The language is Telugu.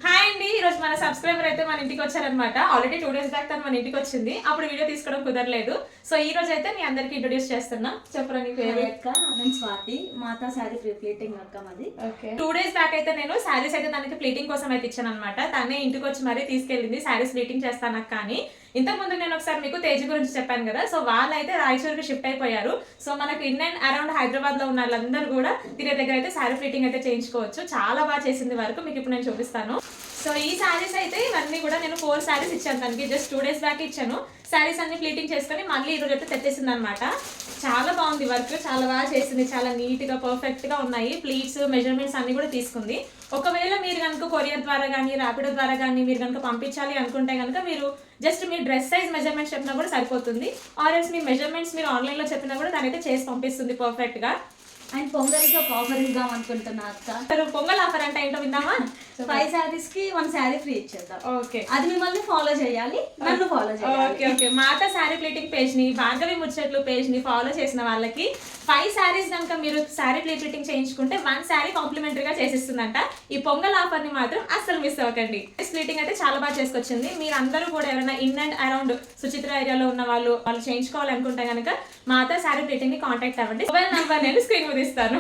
హాయ్ అండి, ఈరోజు మన సబ్స్క్రైబర్ అయితే మన ఇంటికి వచ్చారనమాట. ఆల్రెడీ 2 days బ్యాక్ తను మన ఇంటికి వచ్చింది. అప్పుడు వీడియో తీసుకోవడం కుదరలేదు. సో ఈ రోజు అయితే మీ అందరికి ఇంట్రొడ్యూస్ చేస్తున్నా. చెప్పరా నీ పేరు? అక్క, నేను స్వాతి. మాతా శారీ ప్లీటింగ్ అక్క మాది. 2 days బ్యాక్ అయితే నేను శారీస్ అయితే తనకి ప్లీటింగ్ కోసం అయితే ఇచ్చాను అనమాట. తనే ఇంటికి వచ్చి మరీ తీసుకెళ్ళింది శారీస్ ప్లీటింగ్ చేస్తానక్క అని. ఇంతకు ముందు నేను ఒకసారి మీకు తేజ గురించి చెప్పాను కదా. సో వాళ్ళైతే రాయచూరుకి షిఫ్ట్ అయిపోయారు. సో మనకు ఇన్ అండ్ అరౌండ్ హైదరాబాద్ లో ఉన్న వాళ్ళందరూ కూడా తినే దగ్గర అయితే శారీ ప్లీటింగ్ అయితే చేయించుకోవచ్చు. చాలా బాగా చేసింది వరకు, మీకు ఇప్పుడు నేను చూపిస్తాను. సో ఈ శారీస్ అయితే ఇవన్నీ కూడా నేను 4 శారీస్ ఇచ్చాను తనకి. జస్ట్ 2 days బ్యాక్ ఇచ్చాను. శారీస్ అన్ని ప్లీటింగ్ చేసుకొని మళ్ళీ ఈరోజు అయితే తెచ్చేసింది అనమాట. చాలా బాగుంది వర్క్, చాలా బాగా చేసింది. చాలా నీట్ గా పర్ఫెక్ట్ గా ఉన్నాయి. ప్లీట్స్ మెజర్మెంట్స్ అన్ని కూడా తీసుకుంది. ఒకవేళ మీరు కనుక కొరియర్ ద్వారా కానీ ర్యాపిడో ద్వారా కానీ మీరు కనుక పంపించాలి అనుకుంటే కనుక మీరు జస్ట్ మీ డ్రెస్ సైజ్ మెజర్మెంట్స్ చెప్పినా కూడా సరిపోతుంది. ఆర్ఎల్స్ మీ మెజర్మెంట్స్ మీరు ఆన్లైన్లో చెప్పినా కూడా దానైతే చేసి పంపిస్తుంది పర్ఫెక్ట్గా. అండ్ పొంగల్కి ఒక ఆఫర్ ఇద్దాం అనుకుంటున్నా అక్క. పొంగల్ ఆఫర్ అంటే ఏంటో విందామా? 5 sarees కి 1 saree ఫ్రీ ఇచ్చేద్దాం. ఓకే, అది మిమ్మల్ని ఫాలో చేయాలి, నన్ను ఫాలో చేయాలి. Okay okay. Mata sari pleating page ని, భార్గవి ముచ్చట్లు పేజ్ ని ఫాలో చేసిన వాళ్ళకి 5 sarees కనుక మీరు శారీ ప్లీటింగ్ చేయించుకుంటే 1 saree కాంప్లిమెంటరీగా చేసిస్తుందంట. ఈ పొంగల్ ఆఫర్ ని మాత్రం అస్సలు మిస్ అవ్వకండి. ప్లీటింగ్ అయితే చాలా బాగా చేసుకొచ్చింది. మీరు అందరూ కూడా ఎవరైనా ఇన్ అండ్ అరౌండ్ సుచిత్ర ఏరియాలో ఉన్న వాళ్ళు చేయించుకోవాలనుకుంటే కనుక మాతా శారీ ప్లీటింగ్ ని కాంటాక్ట్ అవ్వండి. మొబైల్ నంబర్ నేను స్క్రీన్ మీద ఇస్తాను.